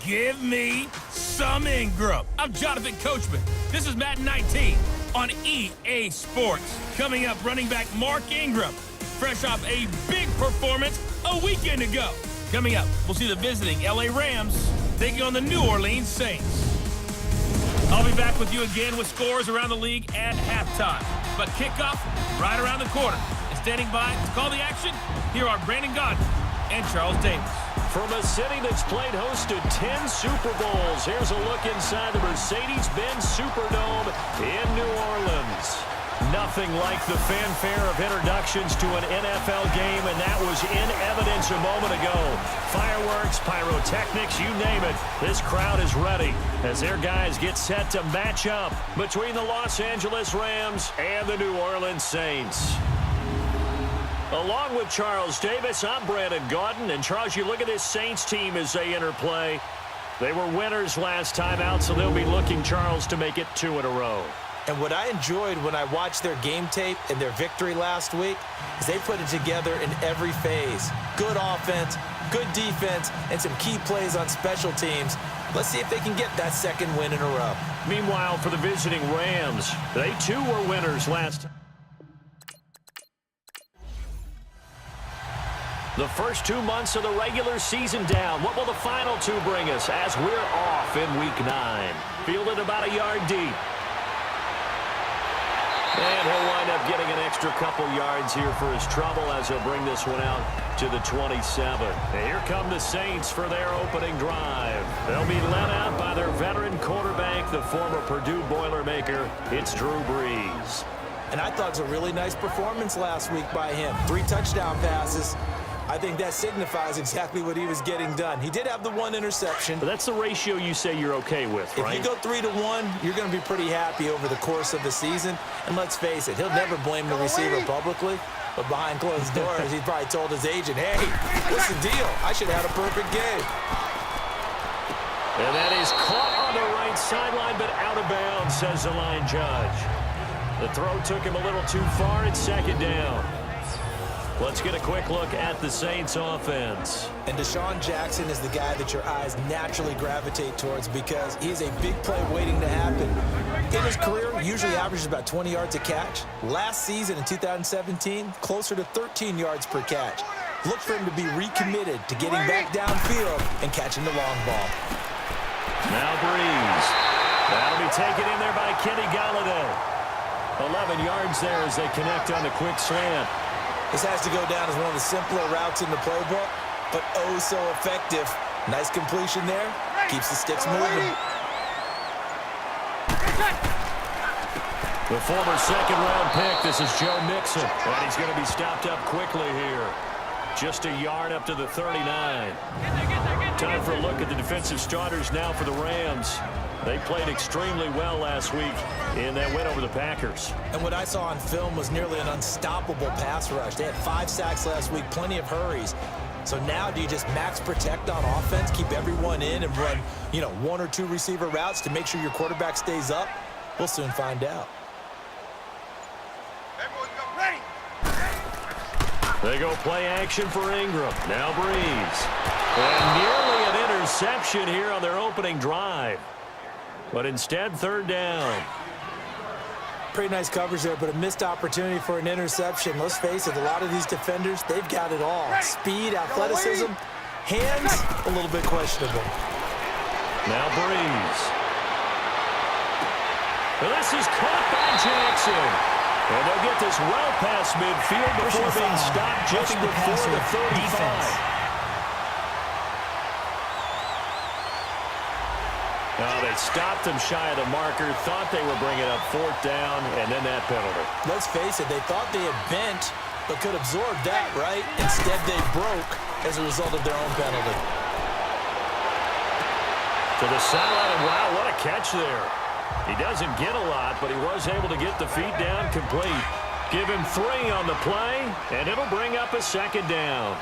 Give me some Ingram. I'm Jonathan Coachman. This is Madden 19 on EA Sports. Coming up, running back Mark Ingram, fresh off a big performance a weekend ago. Coming up, we'll see the visiting LA Rams taking on the New Orleans Saints. I'll be back with you again with scores around the league at halftime. But kickoff right around the corner. And standing by to call the action, here are Brandon Godden and Charles Davis. From a city that's played host to 10 Super Bowls, here's a look inside the Mercedes-Benz Superdome in New Orleans. Nothing like the fanfare of introductions to an NFL game, and that was in evidence a moment ago. Fireworks, pyrotechnics, you name it. This crowd is ready as their guys get set to match up between the Los Angeles Rams and the New Orleans Saints. Along with Charles Davis, I'm Brandon Godden. And Charles, you look at this Saints team as they interplay. They were winners last time out, so they'll be looking, Charles, to make it 2 in a row. And what I enjoyed when I watched their game tape and their victory last week is they put it together in every phase. Good offense, good defense, and some key plays on special teams. Let's see if they can get that second win in a row. Meanwhile, for the visiting Rams, they too were winners last time. The first 2 months of the regular season down. What will the final 2 bring us as we're off in Week 9? Fielded about a yard deep. And he'll wind up getting an extra couple yards here for his trouble as he'll bring this one out to the 27. And here come the Saints for their opening drive. They'll be led out by their veteran quarterback, the former Purdue Boilermaker. It's Drew Brees. And I thought it was a really nice performance last week by him. 3 touchdown passes. I think that signifies exactly what he was getting done. He did have the 1 interception. But that's the ratio you say you're okay with, right? If you go 3-to-1, you're going to be pretty happy over the course of the season. And let's face it, he'll never blame the receiver publicly. But behind closed doors, he probably told his agent, hey, what's the deal? I should have had a perfect game. And that is caught on the right sideline, but out of bounds, says the line judge. The throw took him a little too far. It's 2nd down. Let's get a quick look at the Saints offense. And Deshaun Jackson is the guy that your eyes naturally gravitate towards because he is a big play waiting to happen. In his career, he usually averages about 20 yards a catch. Last season in 2017, closer to 13 yards per catch. Look for him to be recommitted to getting back downfield and catching the long ball. Now Brees. That'll be taken in there by Kenny Galladay. 11 yards there as they connect on the quick slant. This has to go down as one of the simpler routes in the playbook, but oh so effective. Nice completion there. Keeps the sticks moving. The former 2nd-round pick, this is Joe Mixon. And he's going to be stopped up quickly here. Just a yard up to the 39. Time for a look at the defensive starters now for the Rams. They played extremely well last week in that win over the Packers. And what I saw on film was nearly an unstoppable pass rush. They had 5 sacks last week, plenty of hurries. So now do you just max protect on offense, keep everyone in and run, 1 or 2 receiver routes to make sure your quarterback stays up? We'll soon find out. They go play action for Ingram. Now Brees. And nearly an interception here on their opening drive. But instead, 3rd down. Pretty nice coverage there, but a missed opportunity for an interception. Let's face it, a lot of these defenders, they've got it all. Speed, athleticism, hands, a little bit questionable. Now Brees. This is caught by Jackson. And they'll get this well past midfield before being stopped just before the 35. They stopped him shy of the marker, thought they were bringing up 4th down, and then that penalty. Let's face it, they thought they had bent, but could absorb that, right? Instead, they broke as a result of their own penalty. To the sideline, and wow, what a catch there. He doesn't get a lot, but he was able to get the feet down complete. Give him 3 on the play, and it'll bring up a 2nd down.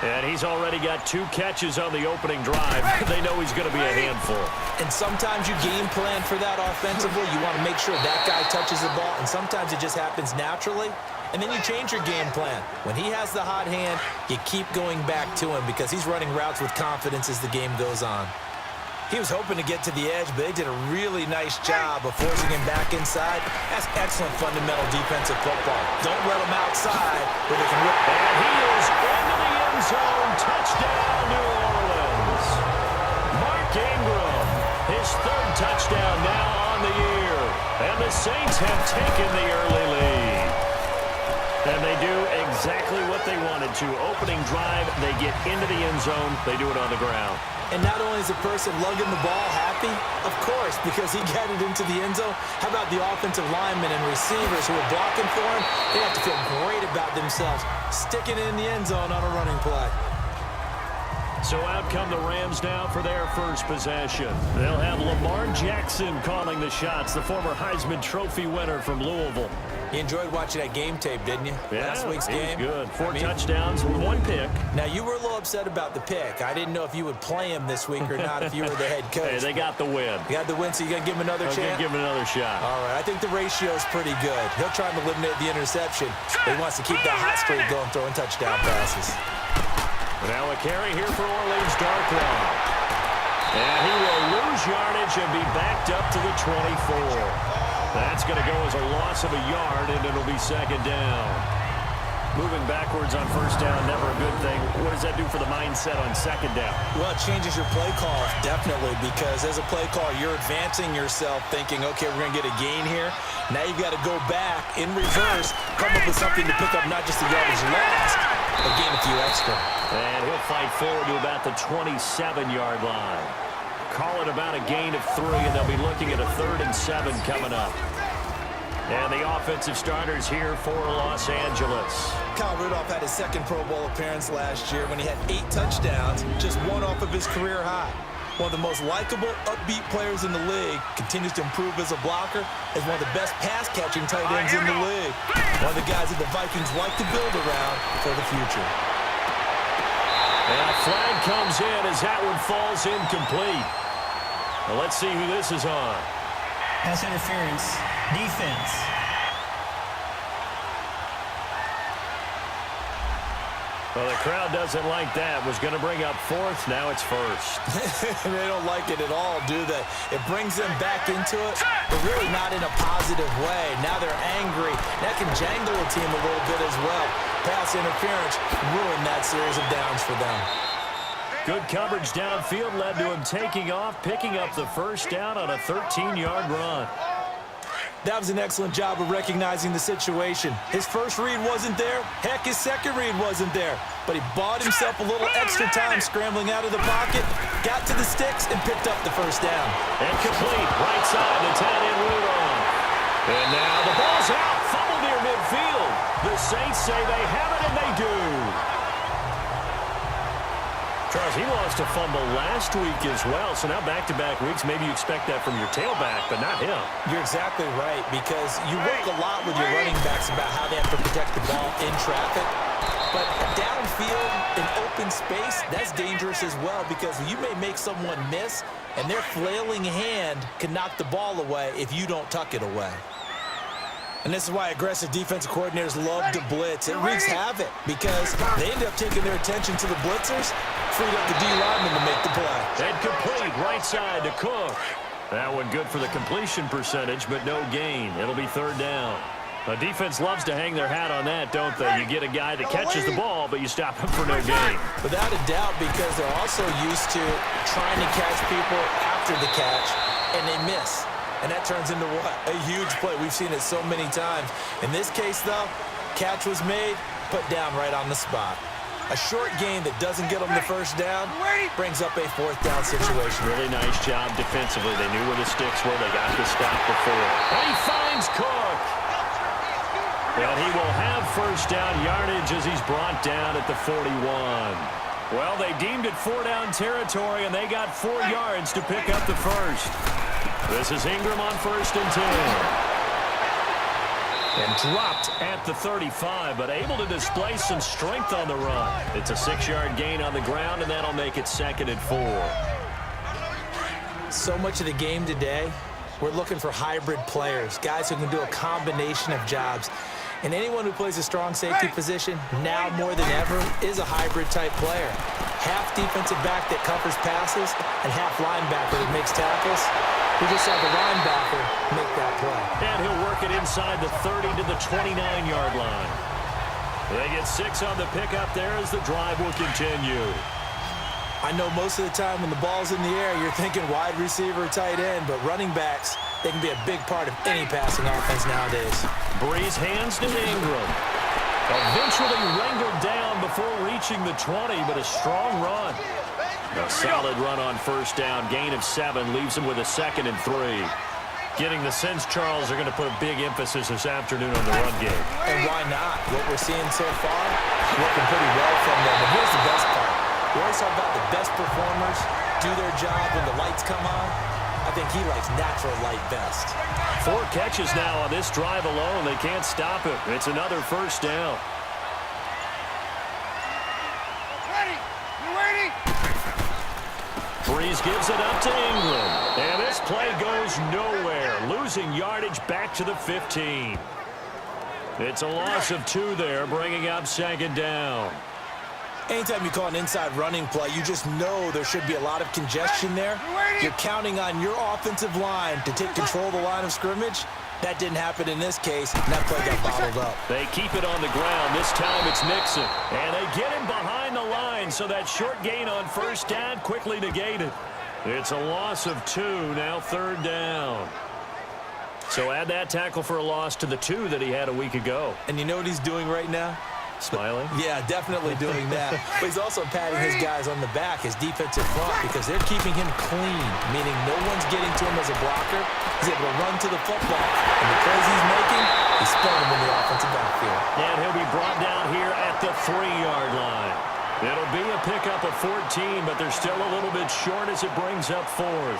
And he's already got 2 catches on the opening drive. They know he's going to be a handful. And sometimes you game plan for that offensively. You want to make sure that guy touches the ball, and sometimes it just happens naturally. And then you change your game plan. When he has the hot hand, you keep going back to him because he's running routes with confidence as the game goes on. He was hoping to get to the edge, but they did a really nice job of forcing him back inside. That's excellent fundamental defensive football. Don't let him outside where they can rip. And he is into the end zone. Touchdown, New Orleans. Mark Ingram, his third touchdown now on the year. And the Saints have taken the early lead. And they do exactly what they wanted to. Opening drive, they get into the end zone. They do it on the ground. And not only is the person lugging the ball happy, of course, because he got it into the end zone. How about the offensive linemen and receivers who are blocking for him? They have to feel great about themselves, sticking it in the end zone on a running play. So out come the Rams now for their first possession. They'll have Lamar Jackson calling the shots, the former Heisman Trophy winner from Louisville. You enjoyed watching that game tape, didn't you? Yeah, Last week's game. Good. Four touchdowns, one pick. Now, you were a little upset about the pick. I didn't know if you would play him this week or not if you were the head coach. Hey, they got the win. You got the win, so you're going to give him another chance? I'm going to give him another shot. All right, I think the ratio is pretty good. He'll try and eliminate the interception, but he wants to keep that hot streak going, throwing touchdown passes. Now a carry here for Orleans Darkwa. And he will lose yardage and be backed up to the 24. That's going to go as a loss of a yard, and it'll be second down. Moving backwards on first down, never a good thing. What does that do for the mindset on second down? Well, it changes your play call, definitely, because as a play call, you're advancing yourself thinking, okay, we're going to get a gain here. Now you've got to go back in reverse, come up with something to pick up not just the yardage lost, but gain a few extra. And he'll fight forward to about the 27-yard line. Call it about a gain of 3, and they'll be looking at a 3rd and 7 coming up. And the offensive starters here for Los Angeles. Kyle Rudolph had his second Pro Bowl appearance last year when he had 8 touchdowns, just one off of his career high. One of the most likable, upbeat players in the league, continues to improve as a blocker, is one of the best pass-catching tight ends in the league. One of the guys that the Vikings like to build around for the future. And a flag comes in as that one falls incomplete. Well, let's see who this is on. Pass interference, defense. Well, the crowd doesn't like that. Was going to bring up 4th. Now it's 1st. They don't like it at all, do they? It brings them back into it, but really not in a positive way. Now they're angry. That can jangle a team a little bit as well. Pass interference ruined that series of downs for them. Good coverage downfield led to him taking off, picking up the first down on a 13-yard run. That was an excellent job of recognizing the situation. His first read wasn't there. Heck, his second read wasn't there. But he bought himself a little extra time scrambling out of the pocket, got to the sticks, and picked up the first down. And complete, right side to tight end Rudolph. And now the ball's out, fumble near midfield. The Saints say they have it, and they do. Charles, he lost a fumble last week as well, so now back-to-back weeks, maybe you expect that from your tailback, but not him. You're exactly right, because you work a lot with your running backs about how they have to protect the ball in traffic, but downfield in open space, that's dangerous as well, because you may make someone miss, and their flailing hand can knock the ball away if you don't tuck it away. And this is why aggressive defensive coordinators love to blitz. It wreaks havoc because they end up taking their attention to the blitzers, freed up the D lineman to make the play. And complete, right side to Cook. That one good for the completion percentage, but no gain. It'll be 3rd down. The defense loves to hang their hat on that, don't they? You get a guy that catches the ball, but you stop him for no gain. Without a doubt, because they're also used to trying to catch people after the catch, and they miss. And that turns into what? A huge play. We've seen it so many times. In this case, though, catch was made, put down right on the spot. A short gain that doesn't get them the first down brings up a 4th down situation. Really nice job defensively. They knew where the sticks were. They got the stop before. And he finds Cook. And he will have first down yardage as he's brought down at the 41. Well, they deemed it 4-down territory, and they got 4 yards to pick up the first. This is Ingram on 1st and 10. And dropped at the 35, but able to display some strength on the run. It's a 6-yard gain on the ground, and that'll make it 2nd and 4. So much of the game today, we're looking for hybrid players, guys who can do a combination of jobs. And anyone who plays a strong safety position, now more than ever, is a hybrid type player. half defensive back that covers passes and half linebacker that makes tackles. We just saw the linebacker make that play. And he'll work it inside the 30 to the 29-yard line. They get 6 on the pickup there as the drive will continue. I know most of the time when the ball's in the air, you're thinking wide receiver, tight end, but running backs, they can be a big part of any passing offense nowadays. Breeze hands to Ingram. Eventually wrangled down before reaching the 20, but a strong run. A solid run on first down. Gain of 7 leaves him with a 2nd and 3. Getting the sense, Charles, are going to put a big emphasis this afternoon on the run game. And why not? What we're seeing so far, working pretty well from them. And here's the best part. We always talk about the best performers do their job when the lights come on. I think he likes natural light best. 4 catches now on this drive alone. They can't stop it. It's another first down. Breeze gives it up to Ingram. And this play goes nowhere. Losing yardage back to the 15. It's a loss of 2 there, bringing up 2nd down. Anytime you call an inside running play, you just know there should be a lot of congestion there. You're counting on your offensive line to take control of the line of scrimmage. That didn't happen in this case, and that play got bottled up. They keep it on the ground. This time it's Nixon. And they get him behind the line, so that short gain on first down quickly negated. It's a loss of 2, now 3rd down. So add that tackle for a loss to the 2 that he had a week ago. And you know what he's doing right now? Smiling? Yeah, definitely doing that. But he's also patting his guys on the back, his defensive front, because they're keeping him clean, meaning no one's getting to him as a blocker. He's able to run to the football, and the plays he's making, he's spelling them in the offensive backfield. And he'll be brought down here at the 3-yard line. It'll be a pickup of 14, but they're still a little bit short as it brings up 4th.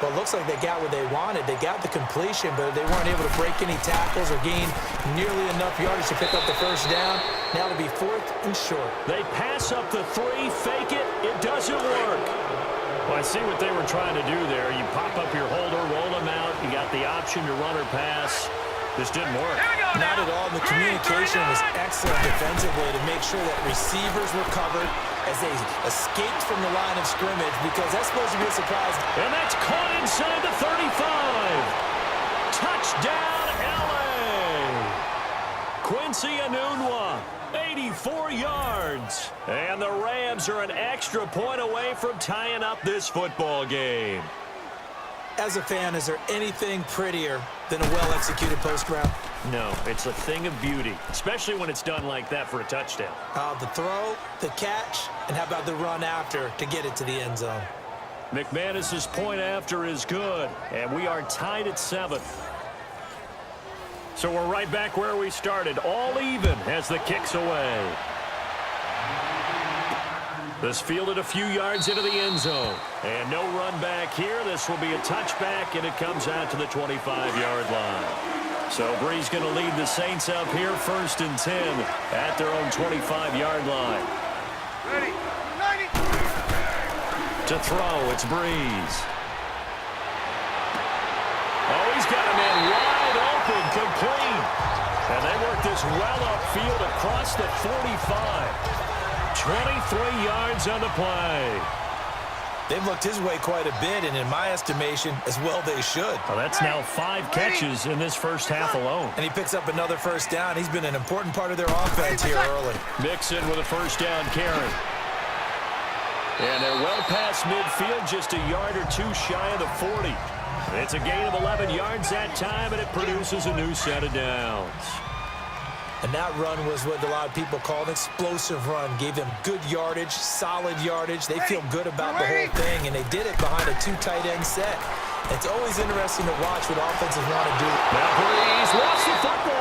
Well, it looks like they got what they wanted. They got the completion, but they weren't able to break any tackles or gain nearly enough yardage to pick up the first down. Now it'll be 4th and short. They pass up the 3, fake it. It doesn't work. Well, I see what they were trying to do there. You pop up your holder, roll them out. You got the option to run or pass. This didn't work. Not at all. The communication was excellent defensively to make sure that receivers were covered as they escaped from the line of scrimmage, because that's supposed to be a surprise. And that's caught inside the 35. Touchdown, L.A. Quincy Enunwa, 84 yards. And the Rams are an extra point away from tying up this football game. As a fan, is there anything prettier than a well-executed post route? No, it's a thing of beauty, especially when it's done like that for a touchdown. The throw, the catch, and how about the run after to get it to the end zone? McManus's point after is good, and we are tied at 7. So we're right back where we started, all even as the kick's away. This fielded a few yards into the end zone. And no run back here. This will be a touchback, and it comes out to the 25-yard line. So Breeze going to lead the Saints up here, 1st and 10 at their own 25-yard line. Ready. To throw, it's Breeze. Oh, he's got a man wide open, complete. And they work this well upfield across the 45. 23 yards on the play. They've looked his way quite a bit, and in my estimation, as well they should. Well, that's now 5 catches in this first half alone. And he picks up another first down. He's been an important part of their offense here early. Mixon with a first down carry. And they're well past midfield, just a yard or 2 shy of the 40. It's a gain of 11 yards that time, and it produces a new set of downs. And that run was what a lot of people call an explosive run. Gave them good yardage, solid yardage. They feel good about the whole thing, and they did it behind a 2 tight end set. It's always interesting to watch what offenses want to do. Now Breeze lost the football.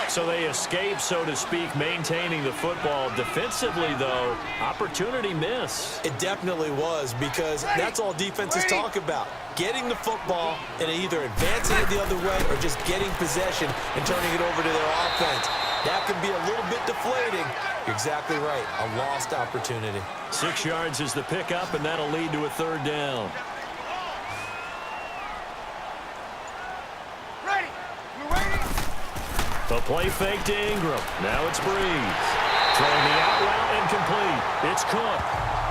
So they escape, so to speak, maintaining the football. Defensively, though, opportunity miss. It definitely was, because that's all defenses talk about. Getting the football and either advancing it the other way or just getting possession and turning it over to their offense. That could be a little bit deflating. You're exactly right. A lost opportunity. 6 yards is the pickup, and that'll lead to a 3rd down. Ready. You ready? The play fake to Ingram. Now it's Breeze. Throwing the out route incomplete. It's Cook.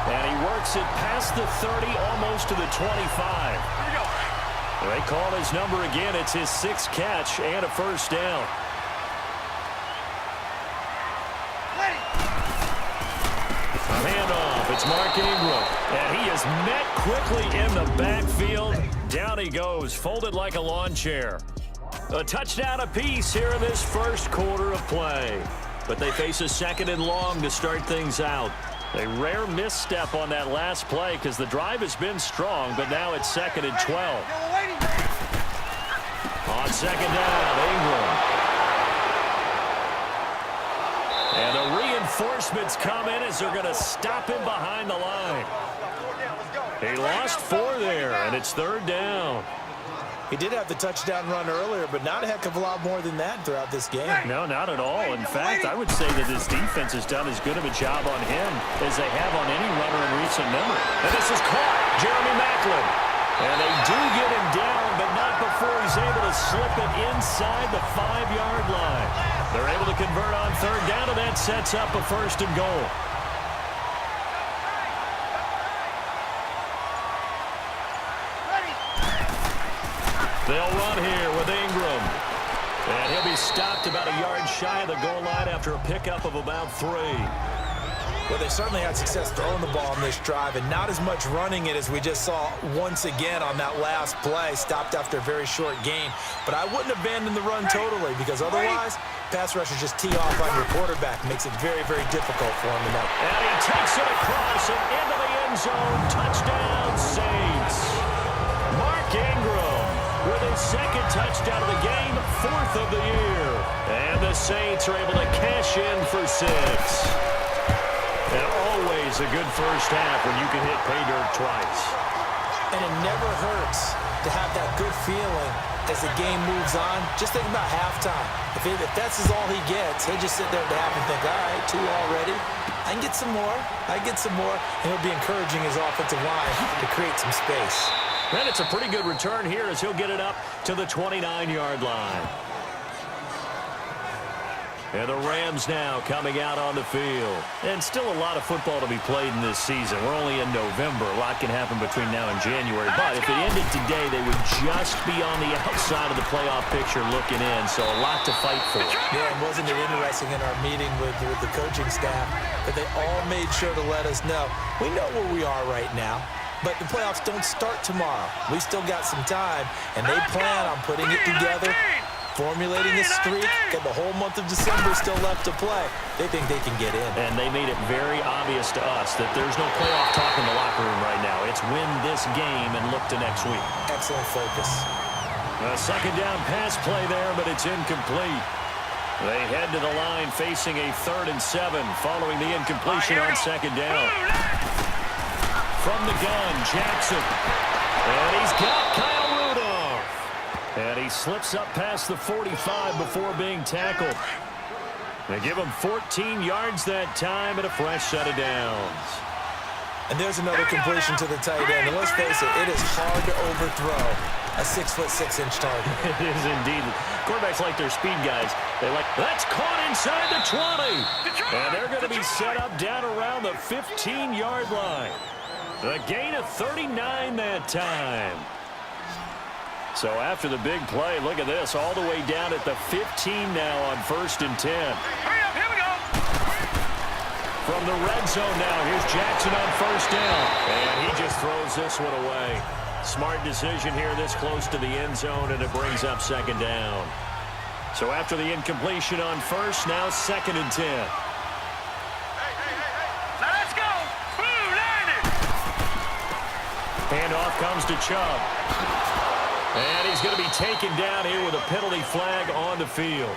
And he works it past the 30, almost to the 25. They call his number again. It's his 6th catch and a first down. A handoff. It's Mark Ingram. And he is met quickly in the backfield. Down he goes, folded like a lawn chair. A touchdown apiece here in this first quarter of play. But they face a 2nd and long to start things out. A rare misstep on that last play because the drive has been strong, but now it's 2nd and 12. On 2nd down, Ingram. And the reinforcements come in as they're going to stop him behind the line. He lost 4 there, and it's 3rd down. He did have the touchdown run earlier, but not a heck of a lot more than that throughout this game. No, not at all. In fact, I would say that this defense has done as good of a job on him as they have on any runner in recent memory. And this is caught. Jeremy Maclin. And they do get him down, but not before he's able to slip it inside the 5-yard line. They're able to convert on 3rd down, and that sets up a 1st and goal. They'll run here with Ingram. And he'll be stopped about a yard shy of the goal line after a pickup of about 3. Well, they certainly had success throwing the ball on this drive and not as much running it as we just saw once again on that last play. Stopped after a very short gain. But I wouldn't abandon the run totally because otherwise, pass rushers just tee off on your quarterback. Makes it very, very difficult for him to know. And he takes it across and into the end zone. Touchdown, Saints. Mark Ingram with his 2nd touchdown of the game, 4th of the year. And the Saints are able to cash in for 6. And always a good first half when you can hit pay dirt twice. And it never hurts to have that good feeling as the game moves on. Just think about halftime. If that's all he gets, he'll just sit there at the half and think, all right, 2 already. I can get some more. I can get some more. And he'll be encouraging his offensive line to create some space. And it's a pretty good return here as he'll get it up to the 29-yard line. And the Rams now coming out on the field. And still a lot of football to be played in this season. We're only in November. A lot can happen between now and January. But if it ended today, they would just be on the outside of the playoff picture looking in. So a lot to fight for. Yeah, and wasn't it interesting in our meeting with the coaching staff that they all made sure to let us know, we know where we are right now. But the playoffs don't start tomorrow. We still got some time, and they plan on putting it together, formulating a streak, and the whole month of December still left to play. They think they can get in. And they made it very obvious to us that there's no playoff talk in the locker room right now. It's win this game and look to next week. Excellent focus. A 2nd down pass play there, but it's incomplete. They head to the line facing a 3rd and 7 following the incompletion on 2nd down. From the gun, Jackson. And he's got Kyle Rudolph. And he slips up past the 45 before being tackled. They give him 14 yards that time and a fresh set of downs. And there's another completion to the tight end. And let's face it is hard to overthrow a 6'6" target. It is indeed. Quarterbacks like their speed guys. That's caught inside the 20. And they're going to be set up down around the 15-yard line. The gain of 39 that time. So after the big play, look at this, all the way down at the 15 now on 1st and 10. Hurry up, here we go. From the red zone now, here's Jackson on 1st down. And he just throws this one away. Smart decision here this close to the end zone, and it brings up 2nd down. So after the incompletion on 1st, now 2nd and 10. Let's go. Handoff comes to Chubb. And he's going to be taken down here with a penalty flag on the field.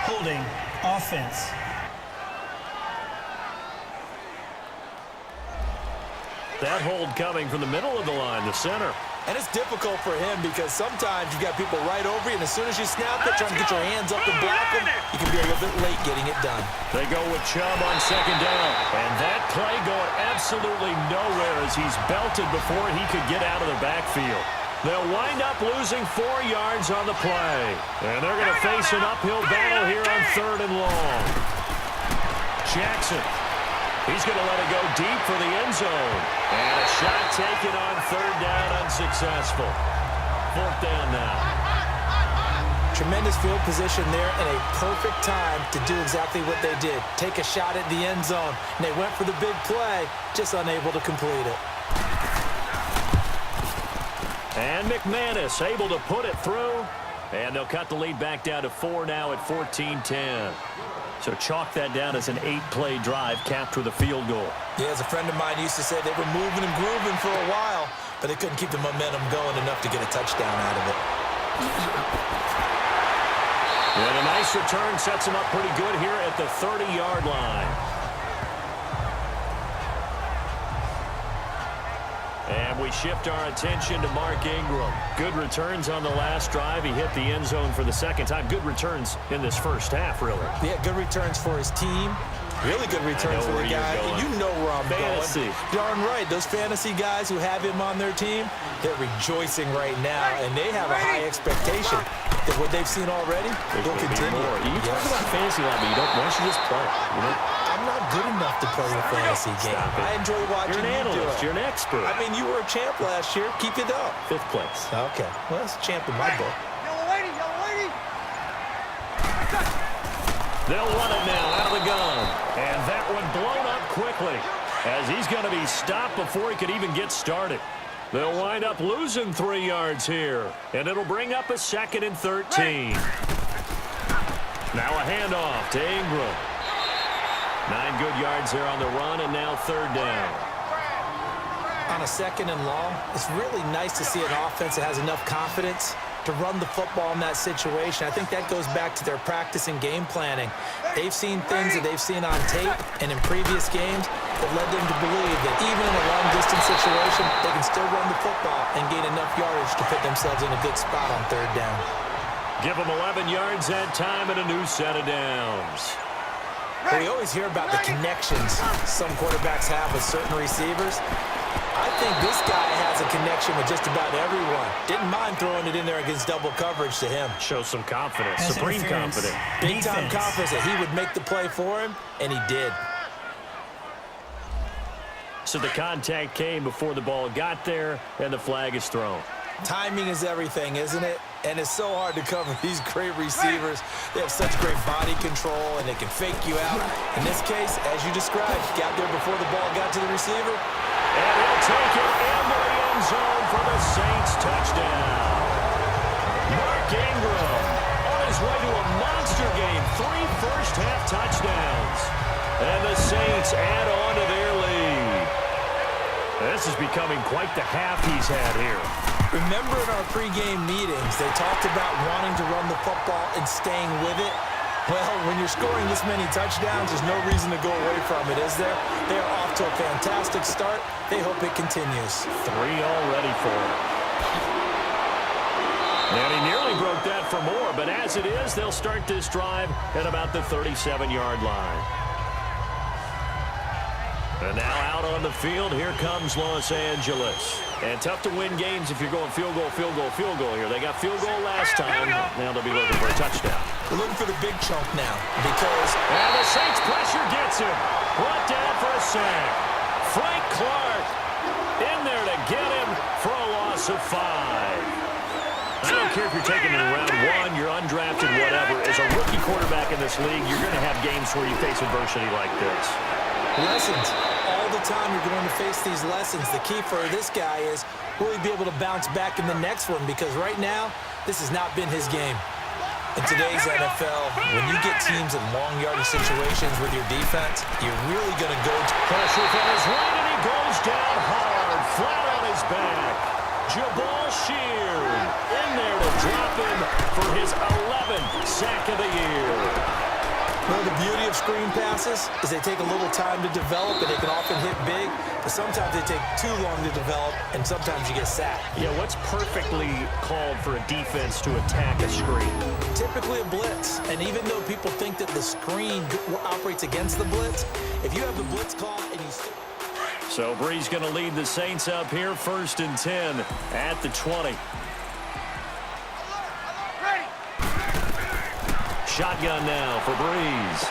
Holding. Offense. That hold coming from the middle of the line, the center. And it's difficult for him because sometimes you've got people right over you, and as soon as you snap it, trying to get your hands up and block them, you can be a little bit late getting it done. They go with Chubb on 2nd down. And that play going absolutely nowhere as he's belted before he could get out of the backfield. They'll wind up losing 4 yards on the play. And they're going to face an uphill battle here on 3rd and long. Jackson. He's going to let it go deep for the end zone. And a shot taken on 3rd down, unsuccessful. 4th down now. Tremendous field position there and a perfect time to do exactly what they did. Take a shot at the end zone. And they went for the big play, just unable to complete it. And McManus able to put it through. And they'll cut the lead back down to 4 now at 14-10. So chalk that down as an 8-play drive capped with a field goal. Yeah, as a friend of mine used to say, they were moving and grooving for a while, but they couldn't keep the momentum going enough to get a touchdown out of it. And a nice return sets him up pretty good here at the 30-yard line. And we shift our attention to Mark Ingram. Good returns on the last drive. He hit the end zone for the 2nd time. Good returns in this first half, really. Yeah, good returns for his team. Really good returns for the guy. And you know where I'm fantasy. Going. Darn right. Those fantasy guys who have him on their team, they're rejoicing right now, and they have a high expectation that what they've seen already will continue. You talk about fantasy a lot, but you don't. Why don't you just play? You know? I'm not good enough to play a fantasy game. I enjoy watching You're an analyst. You do it. You're an expert. I mean, you were a champ last year. Keep it up. 5th place. Okay. Well, that's a champ in my book. They'll run it now out of the gun. And that one blown up quickly as he's going to be stopped before he could even get started. They'll wind up losing 3 yards here. And it'll bring up a 2nd and 13. Now a handoff to Ingram. 9 good yards there on the run, and now 3rd down. On a 2nd and long, it's really nice to see an offense that has enough confidence to run the football in that situation. I think that goes back to their practice and game planning. They've seen things that they've seen on tape and in previous games that led them to believe that even in a long-distance situation, they can still run the football and gain enough yardage to put themselves in a good spot on 3rd down. Give them 11 yards that time and a new set of downs. We always hear about the connections some quarterbacks have with certain receivers. I think this guy has a connection with just about everyone. Didn't mind throwing it in there against double coverage to him. Shows some confidence, supreme confidence. Big-time confidence that he would make the play for him, and he did. So the contact came before the ball got there, and the flag is thrown. Timing is everything, isn't it? And it's so hard to cover these great receivers. They have such great body control, and they can fake you out. In this case, as you described, got there before the ball got to the receiver. And he'll take it into the end zone for the Saints touchdown. Mark Ingram on his way to a monster game. 3 first-half touchdowns. And the Saints add on to their lead. This is becoming quite the half he's had here. Remember in our pregame meetings, they talked about wanting to run the football and staying with it. Well, when you're scoring this many touchdowns, there's no reason to go away from it, is there? They are off to a fantastic start. They hope it continues. 3 already for him. And he nearly broke that for more, but as it is, they'll start this drive at about the 37-yard line. And now out on the field, here comes Los Angeles. And tough to win games if you're going field goal, field goal, field goal here. They got field goal last time. Now they'll be looking for a touchdown. We're looking for the big chunk now because... And the Saints pressure gets him. Brought down for a sack. Frank Clark in there to get him for a loss of 5. I don't care if you're taking it in round 1, you're undrafted, whatever. As a rookie quarterback in this league, you're going to have games where you face adversity like this. Lessons. All the time you're going to face these lessons. The key for this guy is will he be able to bounce back in the next one? Because right now, this has not been his game. In today's NFL, when you get teams in long yardage situations with your defense, you're really going to go to pressure from his right, and he goes down hard, flat on his back. Jabal Sheard in there to drop him for his 11th sack of the year. Well, the beauty of screen passes is they take a little time to develop, and they can often hit big, but sometimes they take too long to develop, and sometimes you get sacked. Yeah, what's perfectly called for a defense to attack a screen? Typically a blitz, and even though people think that the screen operates against the blitz, if you have the blitz call and you... So Bree's going to lead the Saints up here, 1st and 10 at the 20. Shotgun now for Breeze.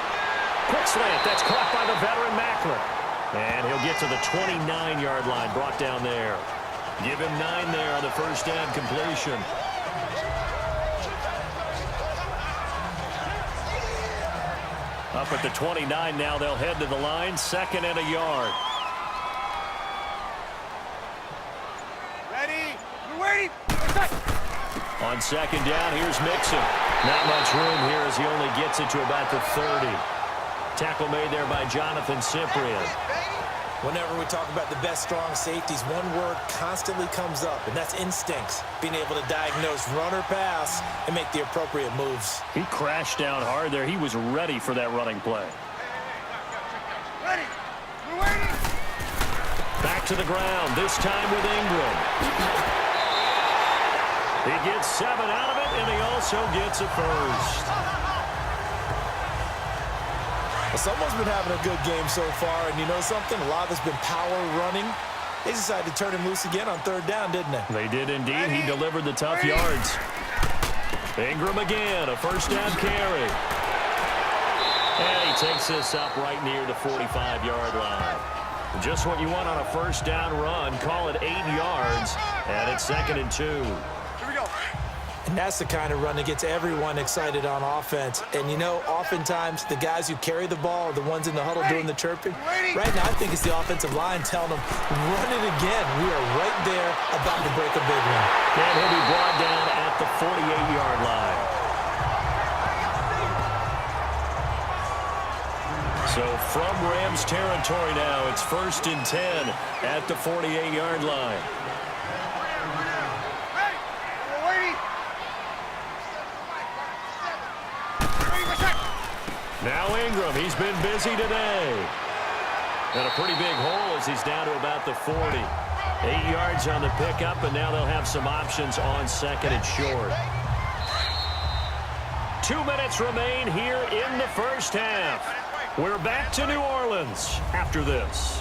Quick slant. That's caught by the veteran Macklin. And he'll get to the 29-yard line, brought down there. Give him 9 there on the first down completion. Up at the 29 now, they'll head to the line, 2nd and a yard. Ready? We're waiting. On 2nd down, here's Mixon. Not much room here as he only gets it to about the 30. Tackle made there by Jonathan Cyprien. Whenever we talk about the best strong safeties, one word constantly comes up, and that's instincts. Being able to diagnose run or pass and make the appropriate moves. He crashed down hard there. He was ready for that running play. Ready? We're waiting. Back to the ground, this time with Ingram. He gets 7 out of it, and he also gets a first. Well, someone's been having a good game so far, and you know something? A lot of it's been power running. They decided to turn him loose again on 3rd down, didn't they? They did indeed. He delivered the tough yards. Ingram again, a 1st down carry. And he takes this up right near the 45-yard line. Just what you want on a 1st down run. Call it 8 yards, and it's 2nd and 2. And that's the kind of run that gets everyone excited on offense. And, you know, oftentimes the guys who carry the ball are the ones in the huddle doing the chirping. Right now, I think it's the offensive line telling them, run it again. We are right there about to break a big one. And he'll be brought down at the 48-yard line. So from Rams territory now, it's 1st and 10 at the 48-yard line. Now Ingram, he's been busy today. And a pretty big hole as he's down to about the 40. 8 yards on the pickup, and now they'll have some options on 2nd and short. 2 minutes remain here in the first half. We're back to New Orleans after this.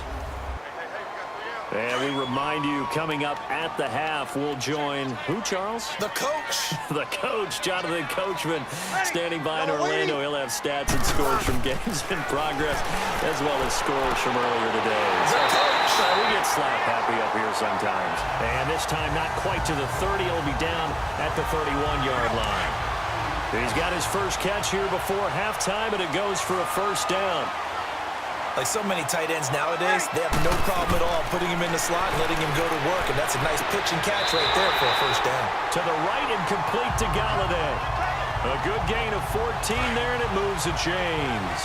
And we remind you, coming up at the half, we'll join who, Charles? The coach. The coach, Jonathan Coachman, standing by in Orlando. He'll have stats and scores from games in progress, as well as scores from earlier today. So we get slap happy up here sometimes. And this time, not quite to the 30. He'll be down at the 31-yard line. He's got his first catch here before halftime, and it goes for a 1st down. Like so many tight ends nowadays, they have no problem at all putting him in the slot and letting him go to work. And that's a nice pitch and catch right there for a 1st down. To the right and complete to Galladay. A good gain of 14 there, and it moves the chains.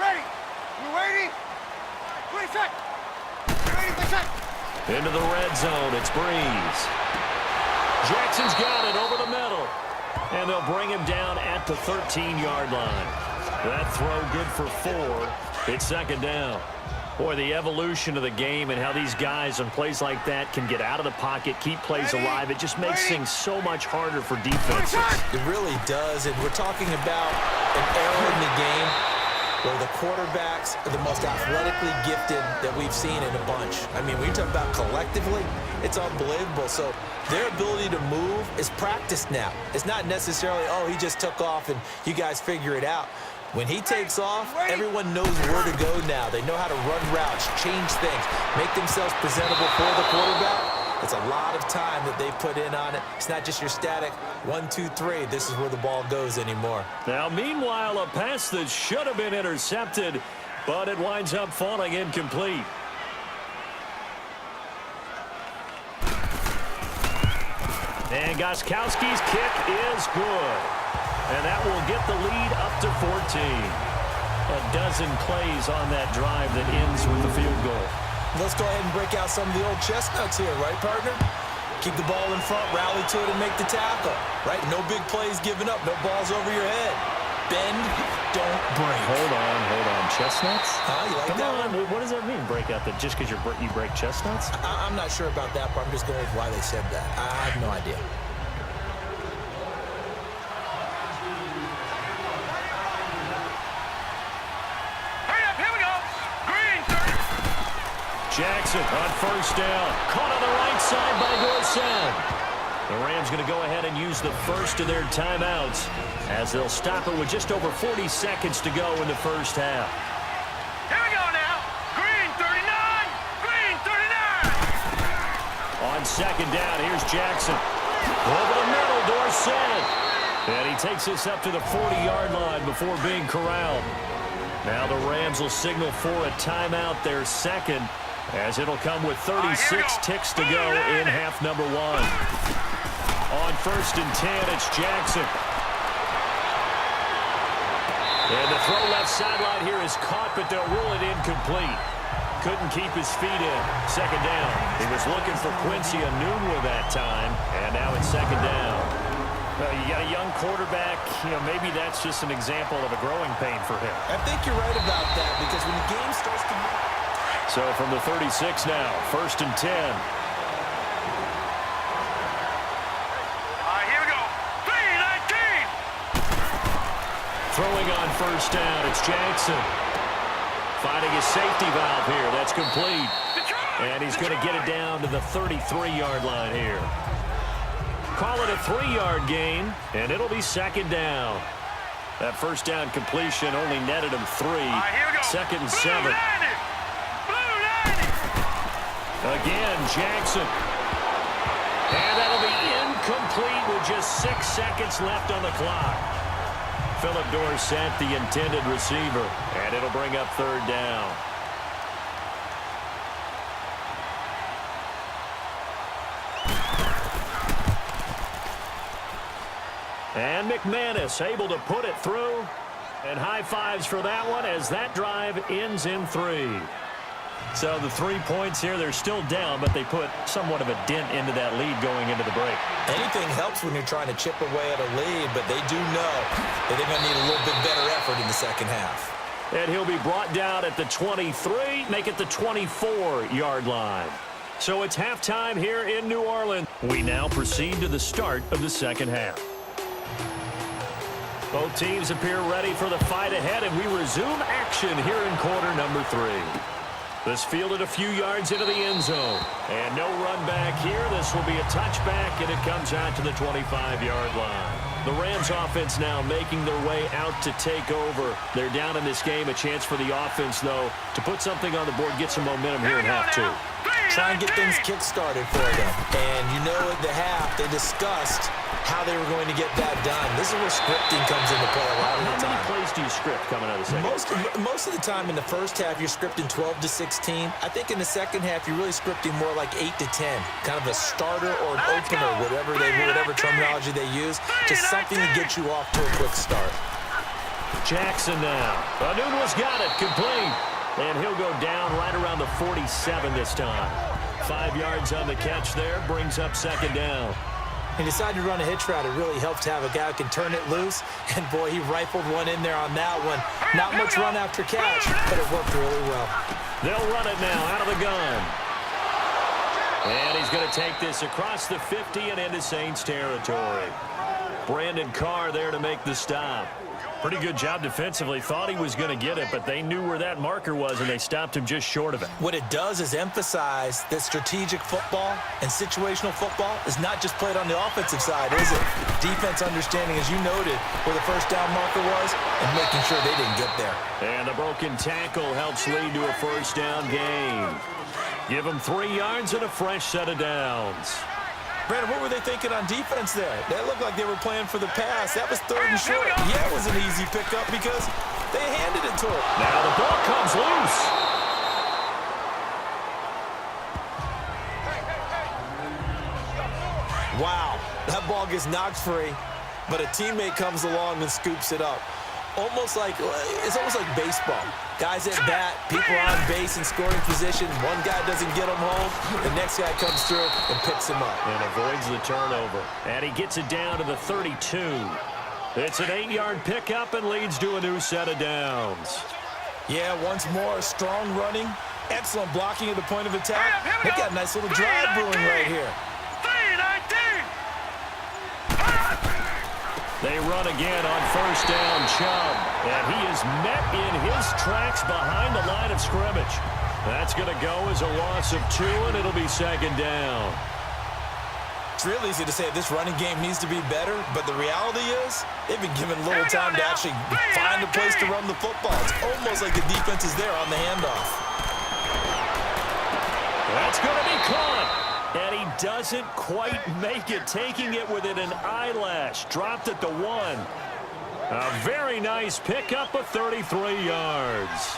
Ready? You waiting? 20 seconds. Ready for shot. Into the red zone, it's Breeze. Jackson's got it over the middle. And they'll bring him down at the 13-yard line. That throw good for 4. It's 2nd down. Boy, the evolution of the game and how these guys on plays like that can get out of the pocket, keep plays alive, it just makes things so much harder for defenses. It really does, and we're talking about an era in the game where the quarterbacks are the most athletically gifted that we've seen in a bunch. I mean, when you talk about collectively, it's unbelievable. So their ability to move is practiced now. It's not necessarily, oh, he just took off and you guys figure it out. When he takes off, everyone knows where to go now. They know how to run routes, change things, make themselves presentable for the quarterback. It's a lot of time that they put in on it. It's not just your static 1, 2, 3. This is where the ball goes anymore. Now, meanwhile, a pass that should have been intercepted, but it winds up falling incomplete. And Gostkowski's kick is good. And that will get the lead up to 14. A dozen plays on that drive that ends with the field goal. Let's go ahead and break out some of the old chestnuts here, right, partner? Keep the ball in front, rally to it, and make the tackle, right? No big plays given up, no balls over your head. Bend, don't break. Hold on. Chestnuts? Huh? You like Come that on. one? What does that mean, break out? That just because you break chestnuts? I'm not sure about that, but I'm just going with why they said that. I have no idea. Jackson on first down. Caught on the right side by Dorsett. The Rams going to go ahead and use the first of their timeouts as they'll stop it with just over 40 seconds to go in the first half. Here we go now. Green 39. Green 39. On second down, here's Jackson. Over the middle, Dorsett. And he takes this up to the 40-yard line before being corralled. Now the Rams will signal for a timeout, their second, as it'll come with 36 ticks to go in half number one. On first and 10, it's Jackson. And the throw left sideline here is caught, but they'll rule it incomplete. Couldn't keep his feet in. Second down. He was looking for Quincy Enunwa that time, and now it's second down. You got a young quarterback, maybe that's just an example of a growing pain for him. I think you're right about that because when the game starts to move. So from the 36 now, first and 10. All right, here we go. 3-19. Throwing on first down, it's Jackson. Finding his safety valve here. That's complete. And he's going to get it down to the 33-yard line here. Call it a 3-yard gain, and it'll be second down. That first down completion only netted him 3. Second and 7. Again, Jackson. And that'll be incomplete with just 6 seconds left on the clock. Philip Dorsett, the intended receiver, and it'll bring up third down. And McManus able to put it through. And high fives for that one as that drive ends in 3. So the 3 points here, they're still down, but they put somewhat of a dent into that lead going into the break. Anything helps when you're trying to chip away at a lead, but they do know that they're going to need a little bit better effort in the second half. And he'll be brought down at the 23, make it the 24-yard line. So it's halftime here in New Orleans. We now proceed to the start of the second half. Both teams appear ready for the fight ahead, and we resume action here in quarter number 3. This fielded a few yards into the end zone. And no run back here. This will be a touchback, and it comes out to the 25-yard line. The Rams offense now making their way out to take over. They're down in this game. A chance for the offense, though, to put something on the board, get some momentum here in half 2. Try and get things kick-started for them. And you know at the half, they discussed how they were going to get that done. This is where scripting comes into play a lot of the time. How many plays do you script coming out of the second? Most of the time in the first half, you're scripting 12 to 16. I think in the second half, you're really scripting more like 8 to 10. Kind of a starter or an opener, whatever terminology they use. Just something to get you off to a quick start. Jackson now. Enunwa's got it. Complete. And he'll go down right around the 47 this time. 5 yards on the catch there. Brings up second down. He decided to run a hitch route. It really helped to have a guy who can turn it loose. And, boy, he rifled one in there on that one. Not much run after catch, but it worked really well. They'll run it now out of the gun. And he's going to take this across the 50 and into Saints territory. Brandon Carr there to make the stop. Pretty good job defensively. Thought he was going to get it, but they knew where that marker was, and they stopped him just short of it. What it does is emphasize that strategic football and situational football is not just played on the offensive side, is it? Defense understanding, as you noted, where the first down marker was and making sure they didn't get there. And the broken tackle helps lead to a first down gain. Give them 3 yards and a fresh set of downs. Brandon, what were they thinking on defense there? That looked like they were playing for the pass. That was third and short. Yeah, it was an easy pickup because they handed it to him. Now the ball comes loose. Wow, that ball gets knocked free, but a teammate comes along and scoops it up. It's almost like baseball. Guys at bat, people on base in scoring position. One guy doesn't get him home. The next guy comes through and picks him up. And avoids the turnover. And he gets it down to the 32. It's an 8-yard pickup and leads to a new set of downs. Yeah, once more, strong running. Excellent blocking at the point of attack. They've got a nice little drive brewing right here. They run again on first down, Chubb. And he is met in his tracks behind the line of scrimmage. That's going to go as a loss of 2, and it'll be second down. It's real easy to say this running game needs to be better, but the reality is they've been given little time to actually find a place to run the football. It's almost like the defense is there on the handoff. That's going to be caught, and he doesn't quite make it, taking it within an eyelash. Dropped at the 1. A very nice pickup of 33 yards.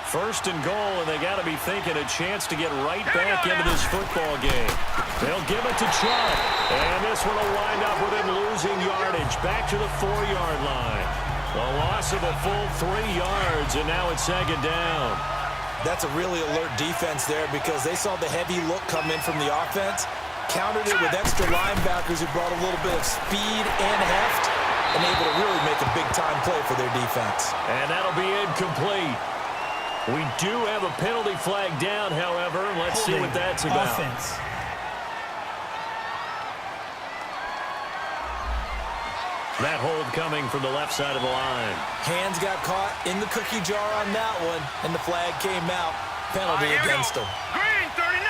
First and goal, and they got to be thinking a chance to get right back into this football game. They'll give it to Chubb, and this one will wind up with him losing yardage back to the 4-yard line. A loss of a full 3 yards, and now it's second down. That's a really alert defense there because they saw the heavy look come in from the offense, countered it with extra linebackers who brought a little bit of speed and heft, and able to really make a big-time play for their defense. And that'll be incomplete. We do have a penalty flag down, however. Let's see what that's about. Offense. That hold coming from the left side of the line. Hands got caught in the cookie jar on that one, and the flag came out. Penalty against them. Green 39!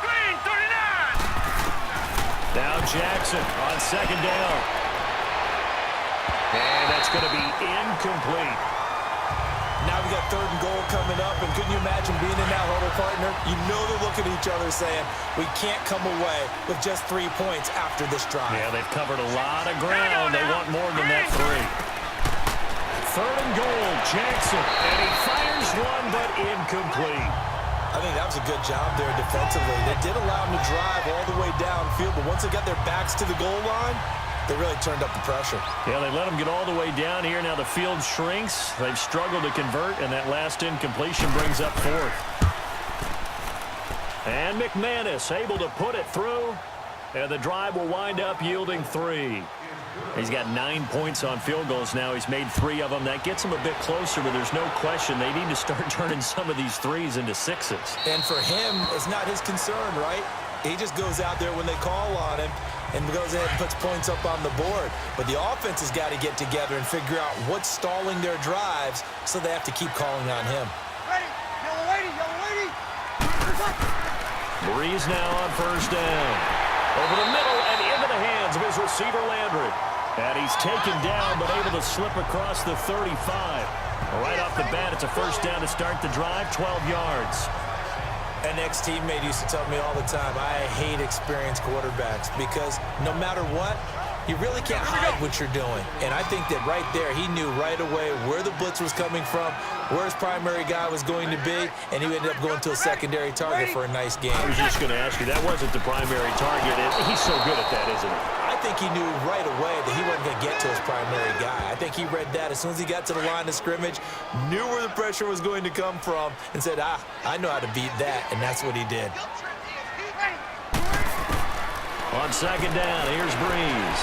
Green 39! Now Jackson on second down. And that's going to be incomplete. Now we got third and goal coming up, and couldn't you imagine being in that huddle, partner? You know they're looking at each other saying, we can't come away with just 3 points after this drive. Yeah, they've covered a lot of ground. They want more than that 3. Third and goal, Jackson, and he fires one, but incomplete. I think that was a good job there defensively. They did allow them to drive all the way downfield, but once they got their backs to the goal line, they really turned up the pressure. Yeah, they let them get all the way down here. Now the field shrinks. They've struggled to convert, and that last incompletion brings up 4th. And McManus able to put it through, and the drive will wind up yielding 3. He's got 9 points on field goals now. He's made 3 of them. That gets him a bit closer, but there's no question they need to start turning some of these 3s into 6s. And for him, it's not his concern, right? He just goes out there when they call on him and goes ahead and puts points up on the board. But the offense has got to get together and figure out what's stalling their drives, so they have to keep calling on him. Ready! Yellow lady! Yellow lady! Breeze now on first down. Over the middle and into the hands of his receiver, Landry. And he's taken down, but able to slip across the 35. Right off the bat, it's a first down to start the drive, 12 yards. An ex-teammate used to tell me all the time, I hate experienced quarterbacks because no matter what, you really can't hide what you're doing. And I think that right there, he knew right away where the blitz was coming from, where his primary guy was going to be, and he ended up going to a secondary target for a nice game. I was just going to ask you, that wasn't the primary target. He's so good at that, isn't he? I think he knew right away that he wasn't going to get to his primary guy. I think he read that as soon as he got to the line of scrimmage, knew where the pressure was going to come from, and said, I know how to beat that, and that's what he did. On second down, here's Breeze.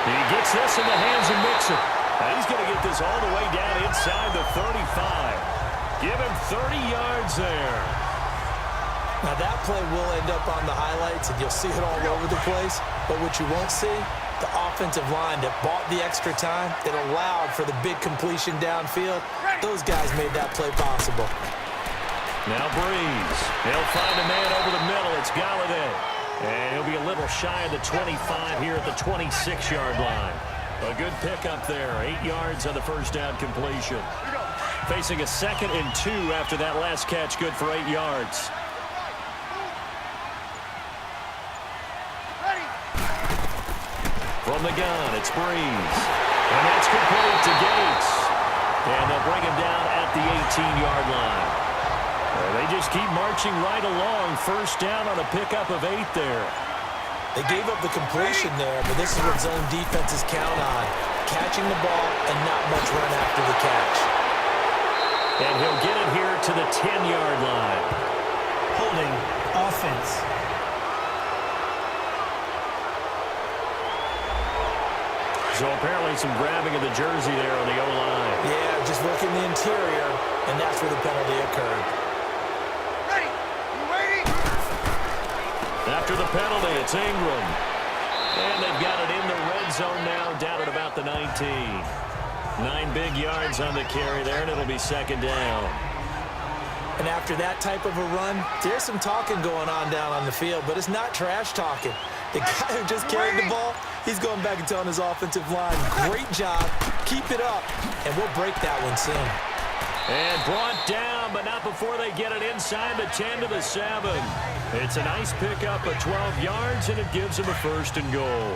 He gets this in the hands of Mixon. Now he's going to get this all the way down inside the 35. Give him 30 yards there. Now that play will end up on the highlights, and you'll see it all over the place. But what you won't see, the offensive line that bought the extra time, that allowed for the big completion downfield, those guys made that play possible. Now Breeze. He'll find a man over the middle. It's Galladay. And he'll be a little shy of the 25 here at the 26-yard line. A good pickup there. 8 yards on the first down completion. Facing a 2nd and 2 after that last catch. Good for 8 yards. From the gun, it's Breeze. And that's complete to Gates. And they'll bring him down at the 18-yard line. They just keep marching right along. First down on a pickup of 8 there. They gave up the completion there, but this is what zone defenses count on. Catching the ball and not much run after the catch. And he'll get it here to the 10-yard line. Holding offense. So apparently some grabbing of the jersey there on the O-line. Yeah, just working the interior, and that's where the penalty occurred. Ready! You ready? After the penalty, it's Ingram. And they've got it in the red zone now, down at about the 19. 9 big yards on the carry there, and it'll be second down. And after that type of a run, there's some talking going on down on the field, but it's not trash talking. The guy who just carried the ball, he's going back and telling his offensive line, great job, keep it up, and we'll break that one soon. And brought down, but not before they get it inside the 10 to the 7. It's a nice pickup of 12 yards, and it gives them a 1st and goal.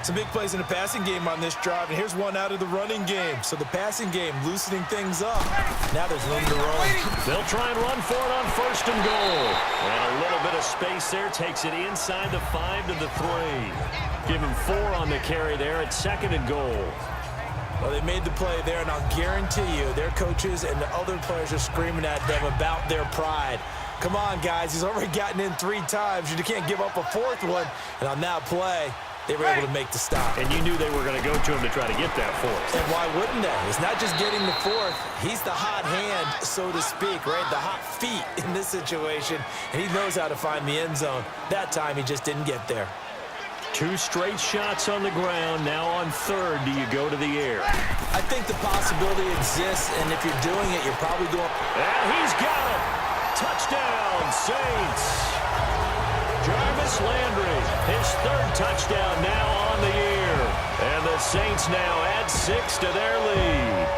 Some big plays in the passing game on this drive, and here's one out of the running game. So the passing game loosening things up. Now there's room to run. They'll try and run for it on 1st and goal. And a little bit of space there takes it inside the 5 to the 3. Give him 4 on the carry there at 2nd and goal. Well, they made the play there, and I'll guarantee you their coaches and the other players are screaming at them about their pride. Come on, guys. He's already gotten in 3 times. You can't give up a 4th one. And on that play, they were able to make the stop. And you knew they were going to go to him to try to get that 4th. And why wouldn't they? It's not just getting the 4th. He's the hot hand, so to speak, right? The hot feet in this situation. And he knows how to find the end zone. That time, he just didn't get there. 2 straight shots on the ground. Now on 3rd, do you go to the air? I think the possibility exists, and if you're doing it, you're probably going... And he's got it! Touchdown, Saints! Jarvis Landry, his 3rd touchdown now on the year. And the Saints now add 6 to their lead.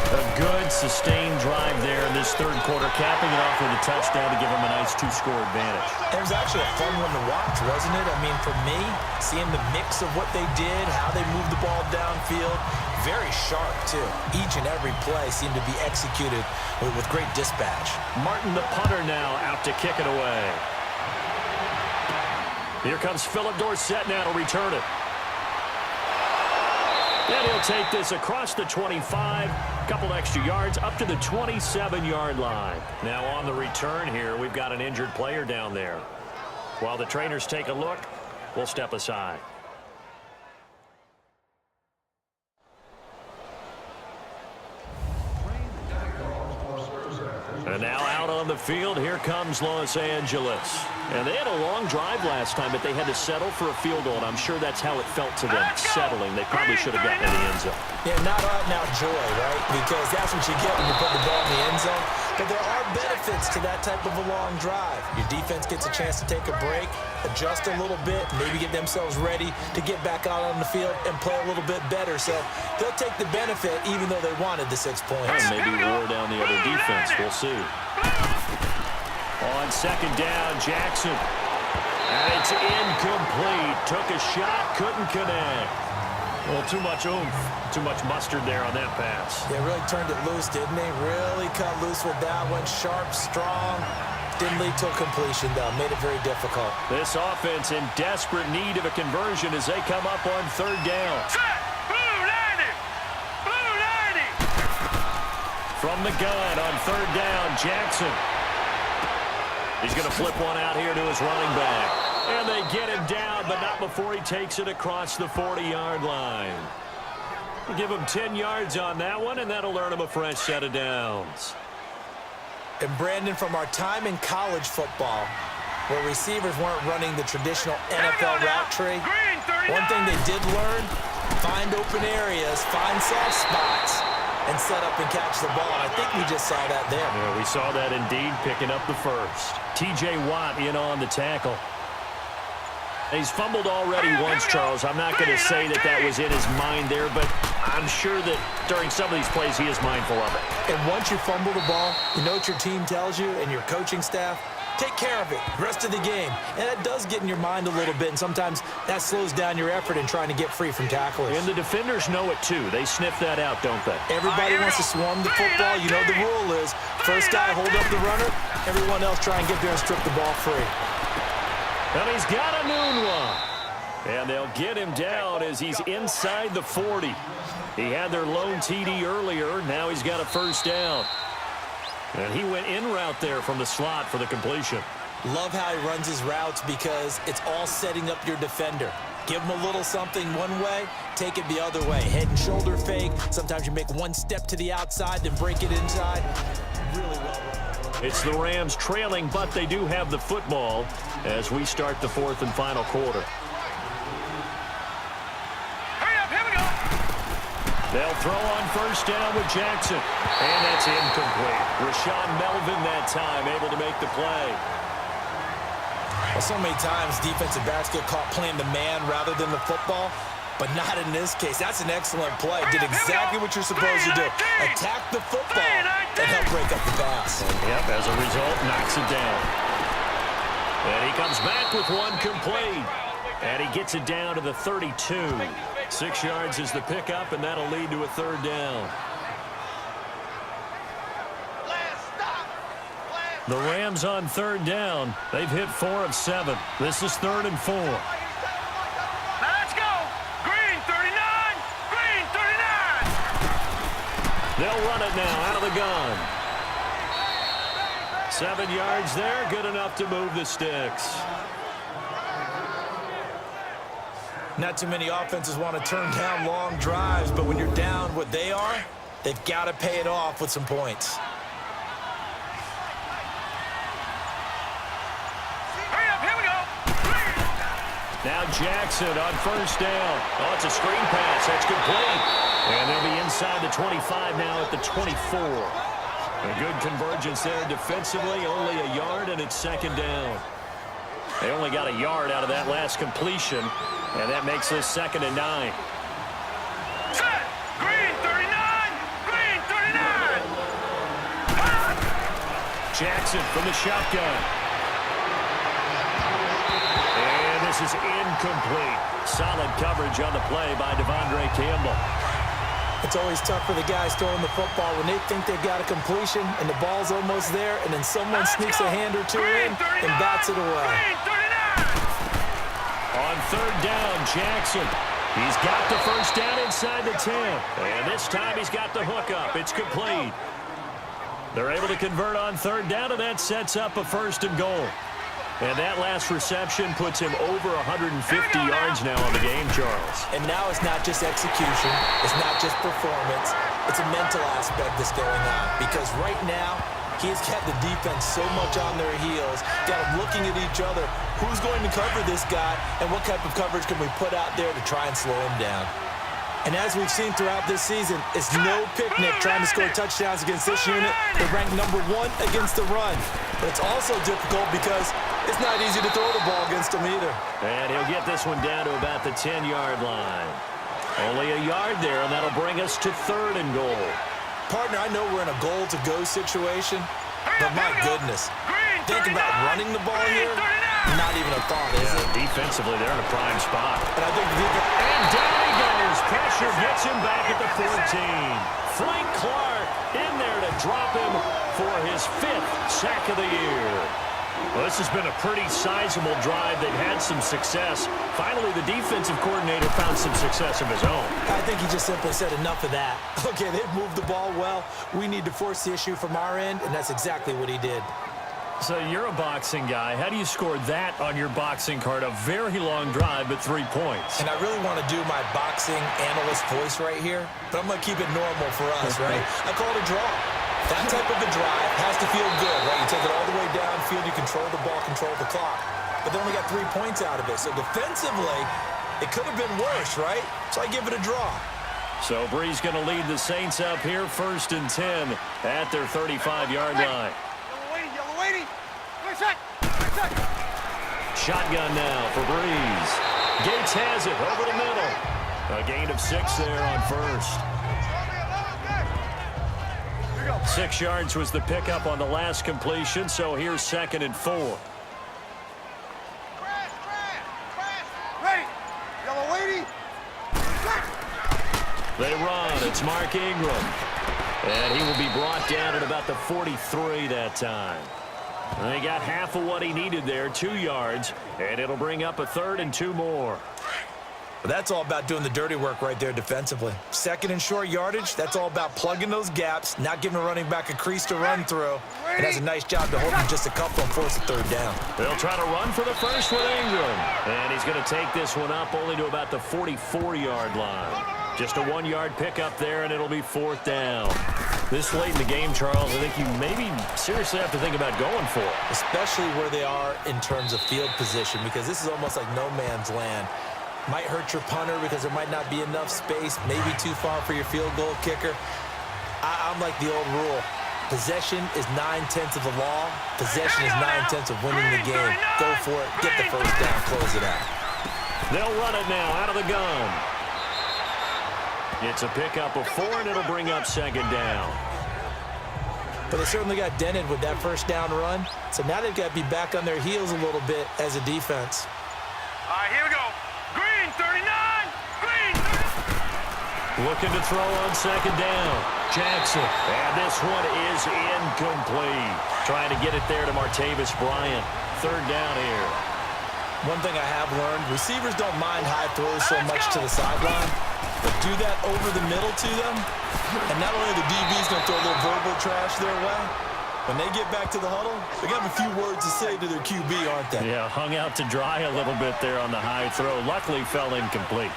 A good, sustained drive there in this 3rd quarter, capping it off with a touchdown to give them a nice 2-score advantage. It was actually a fun one to watch, wasn't it? I mean, for me, seeing the mix of what they did, how they moved the ball downfield, very sharp, too. Each and every play seemed to be executed with great dispatch. Martin, the punter, now out to kick it away. Here comes Philip Dorsett now to return it. And he'll take this across the 25, couple extra yards, up to the 27-yard line. Now on the return here, we've got an injured player down there. While the trainers take a look, we'll step aside. And now out on the field, here comes Los Angeles. And they had a long drive last time, but they had to settle for a field goal, and I'm sure that's how it felt to them, settling. They probably should have gotten in the end zone. Yeah, not out-and-out joy, right? Because that's what you get when you put the ball in the end zone. But there are benefits to that type of a long drive. Your defense gets a chance to take a break, adjust a little bit, maybe get themselves ready to get back out on the field and play a little bit better. So they'll take the benefit even though they wanted the 6 points. And maybe wore down the other defense. We'll see. On 2nd down, Jackson. And it's incomplete. Took a shot, couldn't connect. Well, too much oomph, too much mustard there on that pass. They really turned it loose, didn't they? Really cut loose with that one. Sharp, strong. Didn't lead to a completion, though. Made it very difficult. This offense in desperate need of a conversion as they come up on 3rd down. From the gun on 3rd down, Jackson. He's going to flip one out here to his running back. And they get him down, but not before he takes it across the 40-yard line. We'll give him 10 yards on that one, and that'll earn him a fresh set of downs. And Brandon, from our time in college football, where receivers weren't running the traditional NFL route tree, one thing they did learn, find open areas, find soft spots, and set up and catch the ball. And I think we just saw that there. Yeah, we saw that indeed, picking up the 1st. T.J. Watt in on the tackle. He's fumbled already once, Charles. I'm not going to say that that was in his mind there, but I'm sure that during some of these plays he is mindful of it. And once you fumble the ball, you know what your team tells you and your coaching staff? Take care of it the rest of the game. And that does get in your mind a little bit, and sometimes that slows down your effort in trying to get free from tacklers. And the defenders know it too. They sniff that out, don't they? Everybody wants to swarm the football. You know the rule is first guy hold up the runner, everyone else try and get there and strip the ball free. And he's got a noon one. And they'll get him down as he's inside the 40. He had their lone TD earlier. Now he's got a 1st down. And he went in route there from the slot for the completion. Love how he runs his routes because it's all setting up your defender. Give him a little something one way, take it the other way. Head and shoulder fake. Sometimes you make one step to the outside, then break it inside. Really well run. It's the Rams trailing, but they do have the football as we start the 4th and final quarter. They'll throw on first down with Jackson. And that's incomplete. Rashawn Melvin that time able to make the play. Well, so many times defensive backs get caught playing the man rather than the football, but not in this case. That's an excellent play. Did exactly what you're supposed to do. Attack the football and help break up the pass. Yep, as a result, knocks it down. And he comes back with one complete. And he gets it down to the 32. 6 yards is the pickup, and that'll lead to a third down. The Rams on third down. They've hit 4 of 7. This is 3rd and 4. Let's go. Green 39. Green 39. They'll run it now out of the gun. 7 yards there, good enough to move the sticks. Not too many offenses want to turn down long drives, but when you're down what they are, they've got to pay it off with some points. Hurry up, here we go. Now Jackson on first down. Oh, it's a screen pass. That's complete. And they'll be inside the 25 now at the 24. A good convergence there defensively, only a yard, and it's second down. They only got a yard out of that last completion, and that makes this 2nd and 9. Set. Green 39. Green 39. Jackson from the shotgun. And this is incomplete. Solid coverage on the play by Devondre Campbell. It's always tough for the guys throwing the football when they think they've got a completion and the ball's almost there, and then someone sneaks a hand or two in and bats it away. On third down, Jackson. He's got the first down inside the 10. And this time he's got the hookup. It's complete. They're able to convert on third down, and that sets up a 1st and goal. And that last reception puts him over 150 yards now on the game, Charles. And now it's not just execution. It's not just performance. It's a mental aspect that's going on. Because right now, he's got the defense so much on their heels, got them looking at each other. Who's going to cover this guy, and what type of coverage can we put out there to try and slow him down? And as we've seen throughout this season, it's no picnic trying to score touchdowns against this unit. They're ranked number 1 against the run. But it's also difficult because it's not easy to throw the ball against them either. And he'll get this one down to about the 10-yard line. Only a yard there, and that'll bring us to 3rd and goal. Partner, I know we're in a goal-to-go situation, but my goodness, think about running the ball here. Not even a thought, is it? Defensively, they're in a prime spot. And I think the defense... And down he goes. Pressure gets him back at the 14. Frank Clark in there to drop him for his 5th sack of the year. Well, this has been a pretty sizable drive. They've had some success. Finally, the defensive coordinator found some success of his own. I think he just simply said enough of that. Okay, they've moved the ball well. We need to force the issue from our end, and that's exactly what he did. So you're a boxing guy. How do you score that on your boxing card? A very long drive, but 3 points. And I really want to do my boxing analyst voice right here, but I'm going to keep it normal for us, right? I call it a draw. That type of a drive has to feel good, right? You take it all the way downfield, you control the ball, control the clock. But they only got 3 points out of it. So defensively, it could have been worse, right? So I give it a draw. So Bree's going to lead the Saints up here, 1st and 10 at their 35-yard line. Yellow 80. Wait a sec. Shotgun now for Breeze. Gates has it over the middle. A gain of 6 there on 1st. 6 yards was the pickup on the last completion, so here's 2nd and 4. Ready. Yellow 80. They run. It's Mark Ingram. And he will be brought down at about the 43 that time. And they got half of what he needed there, 2 yards, and it'll bring up a 3rd and 2 more. But that's all about doing the dirty work right there defensively. 2nd and short yardage, that's all about plugging those gaps, not giving a running back a crease to run through. It has a nice job to hold him just a couple and force a 3rd down. They'll try to run for the first with Ingram. And he's going to take this one up only to about the 44-yard line. Just a 1-yard pickup there, and it'll be 4th down. This late in the game, Charles, I think you maybe seriously have to think about going for it. Especially where they are in terms of field position, because this is almost like no man's land. Might hurt your punter because there might not be enough space, maybe too far for your field goal kicker. I'm like the old rule. Possession is 9/10 of the law. Possession is 9/10 of winning the game. Go for it. Get the first down. Close it out. They'll run it now out of the gun. It's a pickup of 4, and it'll bring up second down. But they certainly got dented with that first down run. So now they've got to be back on their heels a little bit as a defense. All right, here we go. Green, 39. Green. Looking to throw on second down. Jackson. And this one is incomplete. Trying to get it there to Martavis Bryant. Third down here. One thing I have learned, receivers don't mind high throws so much to the sideline, but do that over the middle to them, and not only are the DBs going to throw a little verbal trash their way, when they get back to the huddle, they got a few words to say to their QB, aren't they? Yeah, hung out to dry a little bit there on the high throw. Luckily, fell incomplete.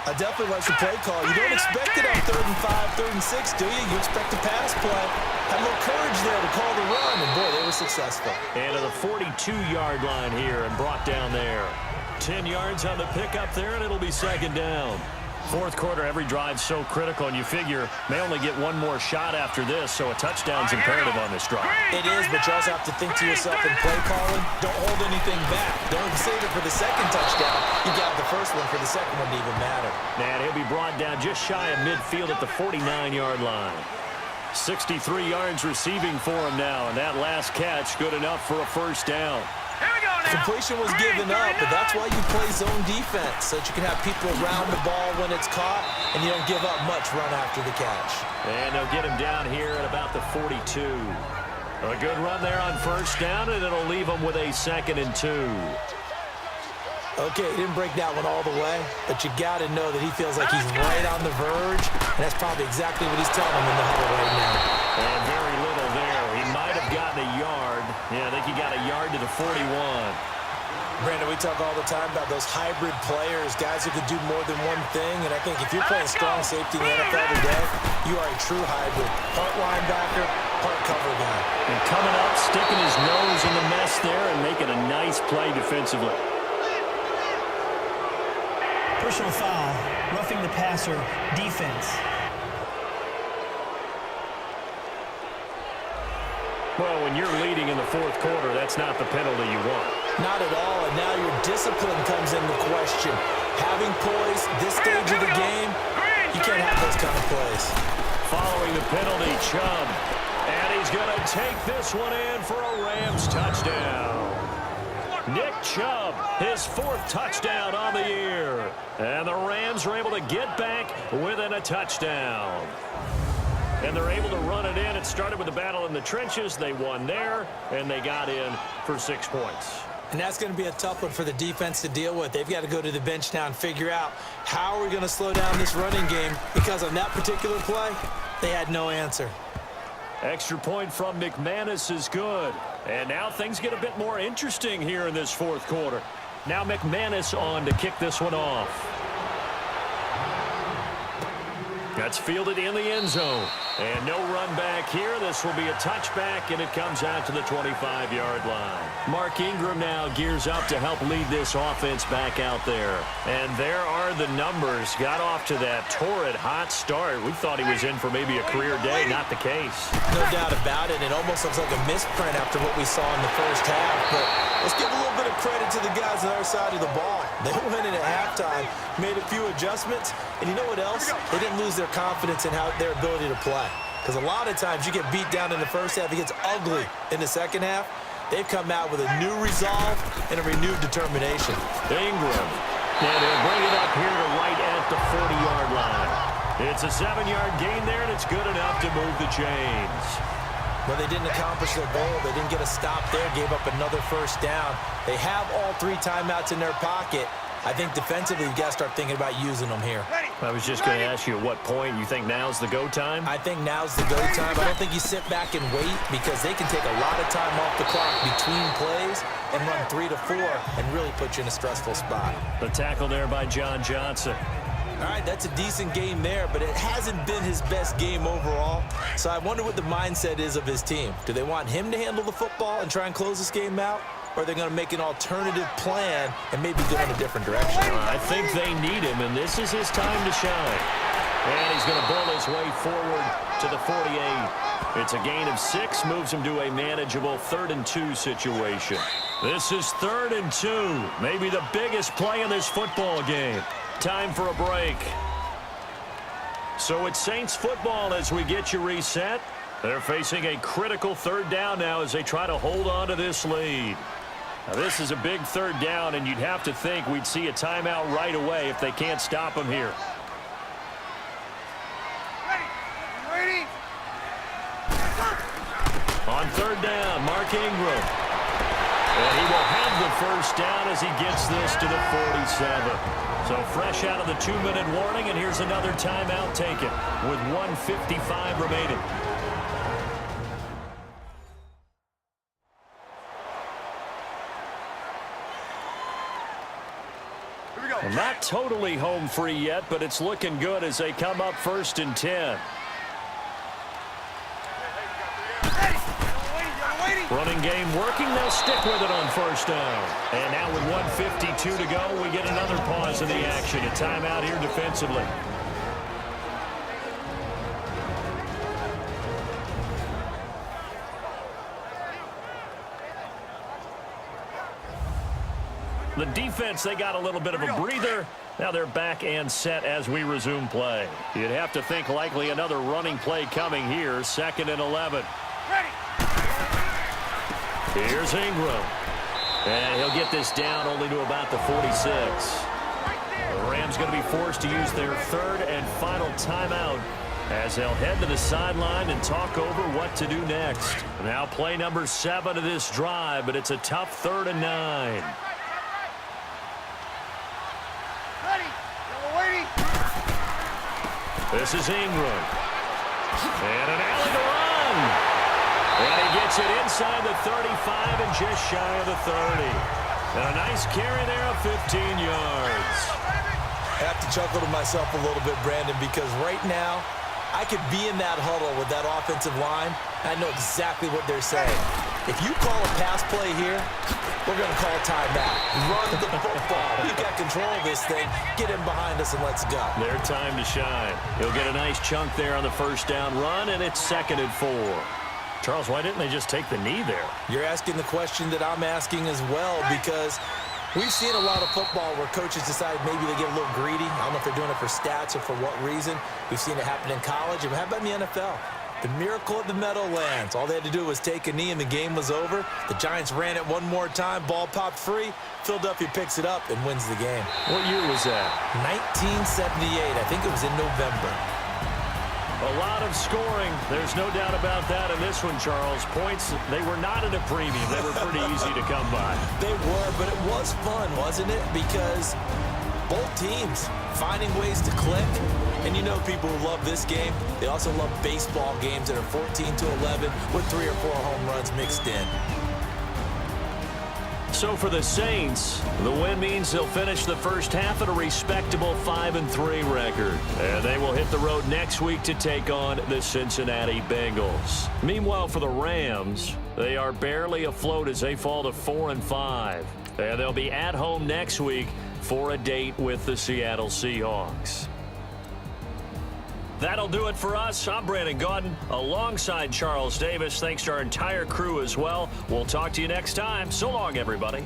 I definitely like the play call. You don't expect it on 3rd and 5, 3rd and 6, do you? You expect a pass play. Had a little courage there to call the run, and boy, they were successful. And to the 42-yard line here and brought down there. 10 yards on the pickup there, and it'll be second down. Fourth quarter, every drive's so critical, and you figure may only get one more shot after this, so a touchdown's imperative on this drive. It is, but you also have to think to yourself in play calling, don't hold anything back. Don't save it for the second touchdown. You got the first one for the second one to even matter. And he'll be brought down just shy of midfield at the 49-yard line. 63 yards receiving for him now, and that last catch good enough for a first down. Here we go now. Completion was given up, but that's why you play zone defense, so that you can have people around the ball when it's caught, and you don't give up much run after the catch. And they'll get him down here at about the 42. A good run there on first down, and it'll leave him with a 2nd and 2. Okay, he didn't break that one all the way, but you got to know that he feels like he's right on the verge, and that's probably exactly what he's telling him in the huddle right now. And very little there. He might have gotten a yard. Yeah, I think he got a yard to the 41. Brandon, we talk all the time about those hybrid players, guys who can do more than one thing, and I think if you're playing strong safety in the NFL today, you are a true hybrid. Part linebacker, part cover guy. And coming up, sticking his nose in the mess there and making a nice play defensively. Personal foul, roughing the passer, defense. Well, when you're leading in the fourth quarter, that's not the penalty you want. Not at all, and now your discipline comes into question. Having poise this stage of the game, you can't have those kind of plays. Following the penalty, Chubb. And he's going to take this one in for a Rams touchdown. Nick Chubb, his 4th touchdown on the year. And the Rams are able to get back within a touchdown. And they're able to run it in. It started with a battle in the trenches. They won there, and they got in for 6 points. And that's going to be a tough one for the defense to deal with. They've got to go to the bench now and figure out how are we going to slow down this running game, because on that particular play, they had no answer. Extra point from McManus is good. And now things get a bit more interesting here in this fourth quarter. Now McManus on to kick this one off. That's fielded in the end zone. And no run back here. This will be a touchback, and it comes out to the 25-yard line. Mark Ingram now gears up to help lead this offense back out there. And there are the numbers. Got off to that torrid hot start. We thought he was in for maybe a career day. Not the case. No doubt about it. It almost looks like a misprint after what we saw in the first half. But let's give a little bit of credit to the guys on our side of the ball. They went in at halftime, made a few adjustments, and you know what else? They didn't lose their confidence in their ability to play. Because a lot of times you get beat down in the first half, it gets ugly in the second half. They've come out with a new resolve and a renewed determination. Ingram. And he'll bring it up here to right at the 40-yard line. It's a 7-yard gain there, and it's good enough to move the chains. Well, they didn't accomplish their goal. They didn't get a stop there, gave up another first down. They have all 3 timeouts in their pocket. I think defensively, you've got to start thinking about using them here. I was just going to ask you at what point you think now's the go time? I think now's the go time. I don't think you sit back and wait, because they can take a lot of time off the clock between plays and run 3 to 4 and really put you in a stressful spot. The tackle there by John Johnson. All right, that's a decent game there, but it hasn't been his best game overall. So I wonder what the mindset is of his team. Do they want him to handle the football and try and close this game out? or they're going to make an alternative plan and maybe go in a different direction. I think they need him, and this is his time to shine. And he's going to bull his way forward to the 48. It's a gain of 6, moves him to a manageable 3rd and 2 situation. This is 3rd and 2, maybe the biggest play in this football game. Time for a break. So it's Saints football as we get you reset. They're facing a critical 3rd down now as they try to hold on to this lead. Now, this is a big 3rd down, and you'd have to think we'd see a timeout right away if they can't stop him here. Ready? On 3rd down, Mark Ingram. And he will have the 1st down as he gets this to the 47. So fresh out of the 2-minute warning, and here's another timeout taken with 1:55 remaining. Here we go. Well, not totally home free yet, but it's looking good as they come up 1st and 10. Running game working. They'll stick with it on 1st down. And now with 1:52 to go, we get another pause in the action. A timeout here defensively. The defense, they got a little bit of a breather. Now they're back and set as we resume play. You'd have to think likely another running play coming here. 2nd and 11. Ready. Here's Ingram. And he'll get this down only to about the 46. The Rams going to be forced to use their 3rd and final timeout as they'll head to the sideline and talk over what to do next. Now play number 7 of this drive, but it's a tough 3rd and 9. Ready. We're waiting. This is Ingram. And an alley to run. And he gets it inside the 35 and just shy of the 30. And a nice carry there of 15 yards. I have to chuckle to myself a little bit, Brandon, because right now I could be in that huddle with that offensive line, and I know exactly what they're saying. If you call a pass play here, we're going to call a timeout. Run the football. We've got control of this thing. Get him behind us and let's go. Their time to shine. He'll get a nice chunk there on the 1st down run, and it's 2nd and 4. Charles, why didn't they just take the knee there? You're asking the question that I'm asking as well, because we've seen a lot of football where coaches decide maybe they get a little greedy. I don't know if they're doing it for stats or for what reason. We've seen it happen in college. And how about in the NFL? The miracle of the Meadowlands. All they had to do was take a knee and the game was over. The Giants ran it one more time. Ball popped free. Philadelphia picks it up and wins the game. What year was that? 1978. I think it was in November. A lot of scoring. There's no doubt about that in this one, Charles. Points, they were not at a premium. They were pretty easy to come by. They were, but it was fun, wasn't it? Because both teams finding ways to click. And you know people who love this game, they also love baseball games that are 14-11 with 3 or 4 home runs mixed in. So for the Saints, the win means they'll finish the 1st half at a respectable 5-3 record. And they will hit the road next week to take on the Cincinnati Bengals. Meanwhile, for the Rams, they are barely afloat as they fall to 4-5. And they'll be at home next week for a date with the Seattle Seahawks. That'll do it for us. I'm Brandon Gaudin alongside Charles Davis. Thanks to our entire crew as well. We'll talk to you next time. So long, everybody.